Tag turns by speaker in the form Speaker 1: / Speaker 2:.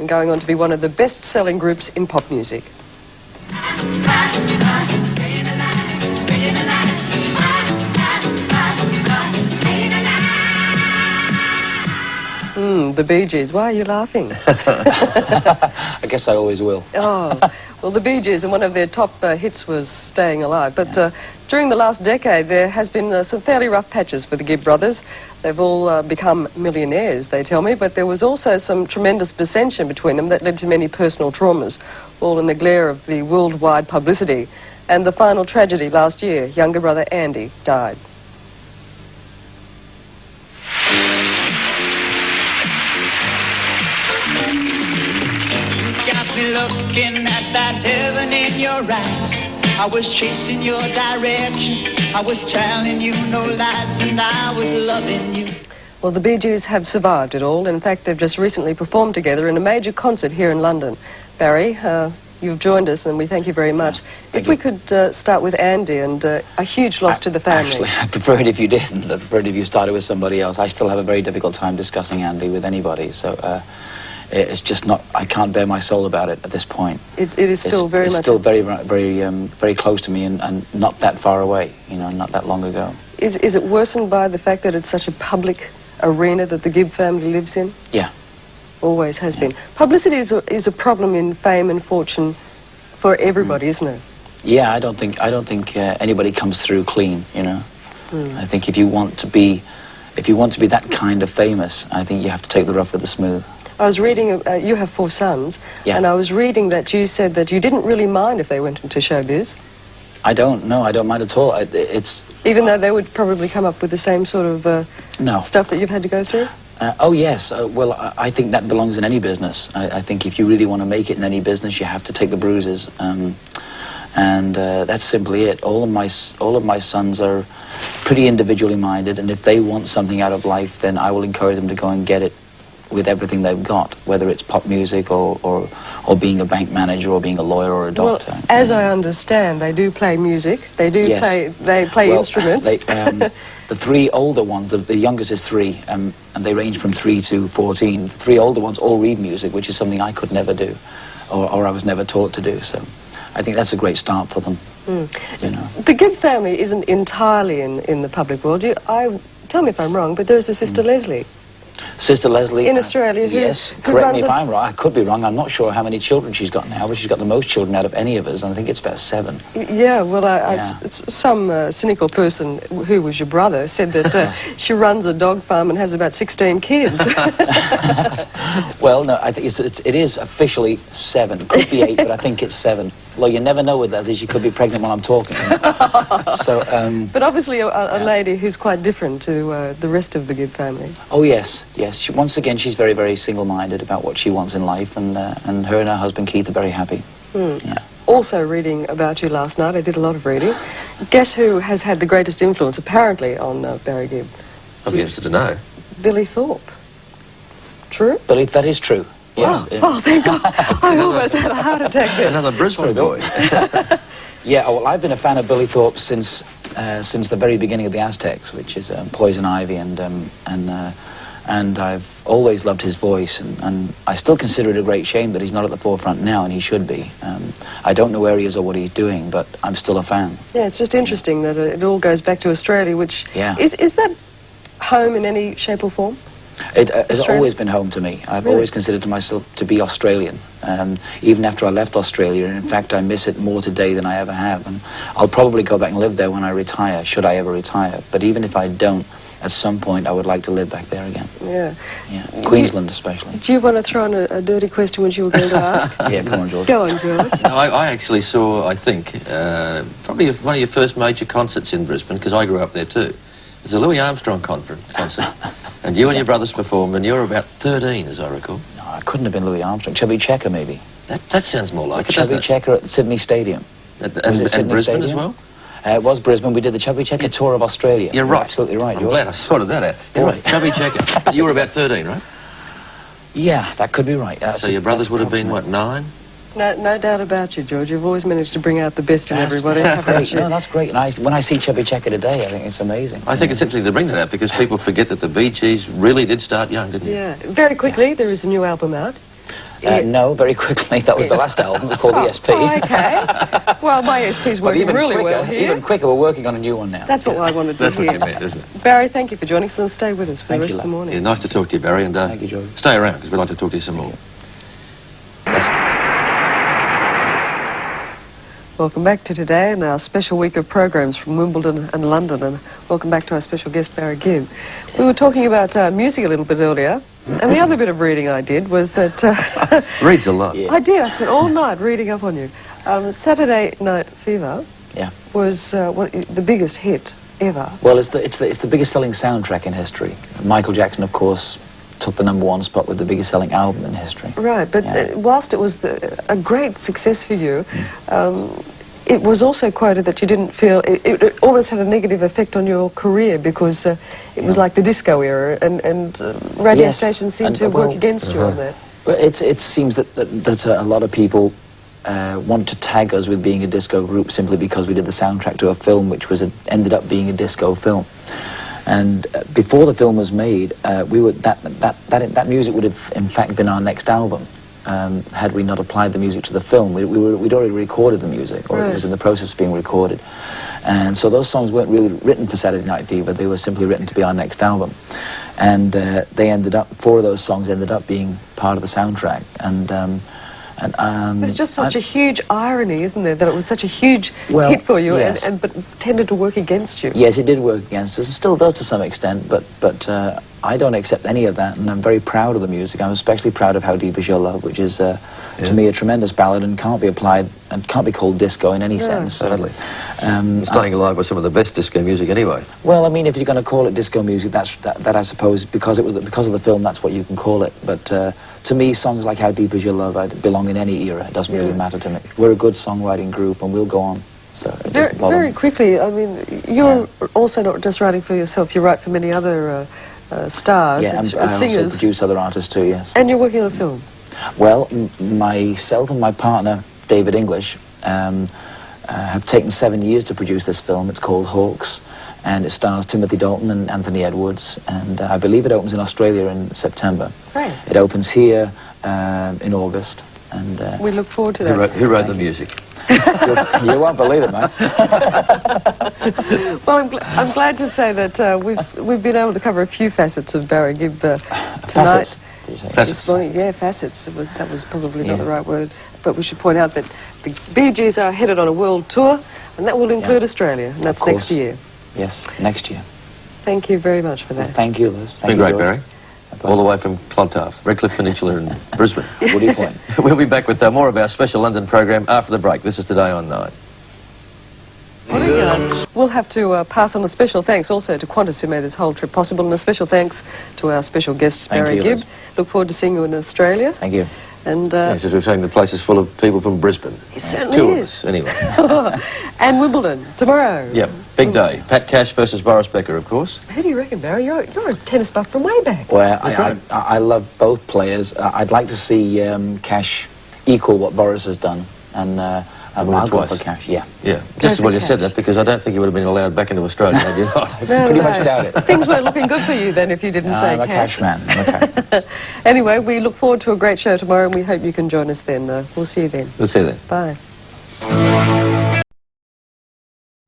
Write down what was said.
Speaker 1: and going on to be one of the best-selling groups in pop music. The Bee Gees. Why are you laughing?
Speaker 2: I guess I always will.
Speaker 1: Oh, well, the Bee Gees, and one of their top hits was Stayin' Alive. But during the last decade, there has been some fairly rough patches for the Gibb brothers. They've all become millionaires, they tell me, but there was also some tremendous dissension between them that led to many personal traumas, all in the glare of the worldwide publicity. And the final tragedy last year, younger brother Andy died.
Speaker 3: Looking at that heaven in your eyes, I was chasing your direction, I was telling you no lies, and I was loving you.
Speaker 1: Well, the Bee Gees have survived it all. In fact, they've just recently performed together in a major concert here in London. Barry, you've joined us, and we thank you very much. If we could start with Andy, and a huge loss to the family.
Speaker 2: Actually, I'd prefer it if you didn't. I'd prefer it if you started with somebody else. I still have a very difficult time discussing Andy with anybody, so it's just not, I can't bear my soul about it at this point.
Speaker 1: It is still very much...
Speaker 2: It's still very close to me and not that far away, you know, not that long ago.
Speaker 1: Is it worsened by the fact that it's such a public arena that the Gibb family lives in?
Speaker 2: Yeah.
Speaker 1: Always has been. Publicity is a problem in fame and fortune for everybody, isn't it?
Speaker 2: Yeah, I don't think anybody comes through clean, you know. I think if you want to be that kind of famous, I think you have to take the rough with the smooth.
Speaker 1: I was reading, you have 4 sons, and I was reading that you said that you didn't really mind if they went into showbiz.
Speaker 2: I don't mind at all.
Speaker 1: Even though they would probably come up with the same sort of stuff that you've had to go through?
Speaker 2: Oh, yes. Well, I think that belongs in any business. I think if you really want to make it in any business, you have to take the bruises. And that's simply it. All of my sons are pretty individually minded, and if they want something out of life, then I will encourage them to go and get it with everything they've got, whether it's pop music or being a bank manager or being a lawyer or a doctor.
Speaker 1: Well, as I understand, they do play music. They do play instruments.
Speaker 2: The 3 older ones, the youngest is 3, and they range from 3 to 14. The 3 older ones all read music, which is something I could never do, or I was never taught to do. So I think that's a great start for them. You know.
Speaker 1: The Gibb family isn't entirely in the public world. Tell me if I'm wrong, but there's a sister Leslie.
Speaker 2: Sister Leslie
Speaker 1: in Australia,
Speaker 2: yes, correct me if I'm wrong. I could be wrong. I'm not sure how many children she's got now, but she's got the most children out of any of us, and I think it's about 7.
Speaker 1: Yeah, well, some cynical person who was your brother said that she runs a dog farm and has about 16 kids.
Speaker 2: Well, no, I think it is officially 7. Could be 8, but I think it's 7. Well, you never know with Leslie. She could be pregnant while I'm talking. So,
Speaker 1: but obviously a lady who's quite different to the rest of the Gibb family.
Speaker 2: Oh, yes. Once again, she's very, very single-minded about what she wants in life, and her and her husband Keith are very happy. Yeah.
Speaker 1: Also reading about you last night, I did a lot of reading. Guess who has had the greatest influence, apparently, on Barry Gibb?
Speaker 4: I'd be interested to know.
Speaker 1: Billy Thorpe. True?
Speaker 2: Billy, that is true. Yes.
Speaker 1: Oh, thank God. I almost had a heart attack there.
Speaker 4: Another Brisbane boy.
Speaker 2: Yeah, well, I've been a fan of Billy Thorpe since the very beginning of the Aztecs, which is Poison Ivy, and I've always loved his voice, and I still consider it a great shame that he's not at the forefront now, and he should be. I don't know where he is or what he's doing, but I'm still a fan.
Speaker 1: Yeah, it's just interesting that it all goes back to Australia, which... Is that home in any shape or form?
Speaker 2: It has always been home to me. I've always considered myself to be Australian, even after I left Australia. And in fact, I miss it more today than I ever have. And I'll probably go back and live there when I retire, should I ever retire. But even if I don't, at some point, I would like to live back there again. Yeah. Queensland, especially.
Speaker 1: Do you want to throw in a dirty question which you were going to ask?
Speaker 2: Yeah, come on, George.
Speaker 1: Go on, George.
Speaker 4: No, I actually saw, I think, probably one of your first major concerts in Brisbane, because I grew up there too. It was a Louis Armstrong concert. And you and your brothers performed, and you were about 13, as I recall.
Speaker 2: No, it couldn't have been Louis Armstrong. Chubby Checker, maybe.
Speaker 4: That sounds more like it,
Speaker 2: Chubby Checker at Sydney Stadium.
Speaker 4: And Brisbane Stadium? As well?
Speaker 2: It was Brisbane. We did the Chubby Checker tour of Australia.
Speaker 4: You're right.
Speaker 2: You're absolutely right.
Speaker 4: I'm glad I sorted that out. You're right. Chubby Checker. But you were about 13, right?
Speaker 2: Yeah, that could be right.
Speaker 4: So your brothers would have been, what, 9?
Speaker 1: No doubt about you, George. You've always managed to bring out the best in everybody.
Speaker 2: That's great. No, that's great. And when I see Chubby Checker today, I think it's amazing.
Speaker 4: I think it's interesting to bring that out because people forget that the Bee Gees really did start young, didn't they?
Speaker 1: Yeah. Very quickly, there is a new album out.
Speaker 2: No, very quickly. That was the last album. It was called ESP.
Speaker 1: Oh, okay. Well, my ESP's working really
Speaker 2: quicker,
Speaker 1: well here.
Speaker 2: Even quicker, we're working on a new one now.
Speaker 1: That's what I wanted to
Speaker 4: That's
Speaker 1: hear.
Speaker 4: what you meant, isn't it?
Speaker 1: Barry, thank you for joining us and stay with us for
Speaker 2: Thank
Speaker 1: the rest
Speaker 2: you,
Speaker 1: of the
Speaker 2: love.
Speaker 1: morning.
Speaker 4: Yeah, nice to talk to you, Barry, and
Speaker 2: Thank you, George.
Speaker 4: stay around because we'd like to talk to you some more.
Speaker 1: Welcome back to today and our special week of programs from Wimbledon and London, and welcome back to our special guest, Barry Gibb. We were talking about music a little bit earlier, and the other bit of reading I did was that...
Speaker 4: Reads a lot.
Speaker 2: Yeah.
Speaker 1: I did. I spent all night reading up on you. Saturday Night Fever was the biggest hit ever.
Speaker 2: Well, it's the biggest selling soundtrack in history. Michael Jackson, of course, took the #1 spot with the biggest selling album in history.
Speaker 1: Right, but whilst it was a great success for you, it was also quoted that you didn't feel... It almost had a negative effect on your career because it was like the disco era, and radio stations seemed to work against you on that.
Speaker 2: Well, it seems that a lot of people want to tag us with being a disco group simply because we did the soundtrack to a film which ended up being a disco film. And before the film was made, that music would have in fact been our next album had we not applied the music to the film. We'd already recorded the music, or it was in the process of being recorded. And so those songs weren't really written for Saturday Night Fever, they were simply written to be our next album. And four of those songs ended up being part of the soundtrack.
Speaker 1: There's just such a huge irony, isn't there, that it was such a huge hit for you,
Speaker 2: yes.
Speaker 1: but tended to work against you.
Speaker 2: Yes, it did work against us, and still does to some extent, but I don't accept any of that, and I'm very proud of the music. I'm especially proud of How Deep Is Your Love, which is, to me, a tremendous ballad and can't be applied, and can't be called disco in any sense.
Speaker 4: Sadly. Staying Alive was some of the best disco music anyway.
Speaker 2: Well, I mean, if you're going to call it disco music, that I suppose, because of the film, that's what you can call it. But to me, songs like How Deep Is Your Love belong in any era. It doesn't really matter to me. We're a good songwriting group, and we'll go on. So it doesn't bother me.
Speaker 1: Very quickly, I mean, you're also not just writing for yourself, you write for many other stars and
Speaker 2: I also
Speaker 1: singers.
Speaker 2: produce other artists too, yes.
Speaker 1: And you're working on a film.
Speaker 2: Well, myself and my partner, David English, have taken 7 years to produce this film. It's called Hawks, and it stars Timothy Dalton and Anthony Edwards, and I believe it opens in Australia in September.
Speaker 1: Right.
Speaker 2: It opens here in August, and...
Speaker 1: We look forward to that.
Speaker 4: Who wrote the music?
Speaker 2: You won't believe it, mate.
Speaker 1: Well, I'm glad to say that we've been able to cover a few facets of Barry Gibb tonight.
Speaker 2: Facets, did you say?
Speaker 1: This morning, yeah, facets. That was probably not the right word. But we should point out that the Bee Gees are headed on a world tour, and that will include Australia, and that's next year.
Speaker 2: Yes, next year.
Speaker 1: Thank you very much for that.
Speaker 2: Well, thank you, Liz.
Speaker 4: It's been great, Barry. All the way from Clontarf, Redcliffe Peninsula in Brisbane.
Speaker 2: Woody Point.
Speaker 4: We'll be back with more of our special London program after the break. This is Today on 9.
Speaker 1: We'll have to pass on a special thanks also to Qantas, who made this whole trip possible, and a special thanks to our special guests, Barry
Speaker 2: you,
Speaker 1: Gibb.
Speaker 2: Liz.
Speaker 1: Look forward to seeing you in Australia.
Speaker 2: Thank you.
Speaker 1: And
Speaker 4: Yes, as we were saying, the place is full of people from Brisbane.
Speaker 1: it certainly
Speaker 4: Two of
Speaker 1: is.
Speaker 4: us, anyway.
Speaker 1: And Wimbledon tomorrow.
Speaker 4: Yep, big day. Pat Cash versus Boris Becker, of course.
Speaker 1: Who do you reckon, Barry? You're a tennis buff from way back.
Speaker 2: Well,
Speaker 4: right.
Speaker 2: I love both players. I'd like to see Cash equal what Boris has done, and I'll go for Cash. Yeah,
Speaker 4: Yeah, just as well you
Speaker 1: Cash.
Speaker 4: said that, because I don't think you would have been allowed back into Australia, had you not?
Speaker 1: No,
Speaker 2: pretty much doubt it.
Speaker 1: Things weren't looking good for you then if you didn't say
Speaker 2: I'm a Cash man. Okay.
Speaker 1: Anyway, we look forward to a great show tomorrow, and we hope you can join us then. We'll see you then.
Speaker 4: We'll see you then.
Speaker 1: Bye.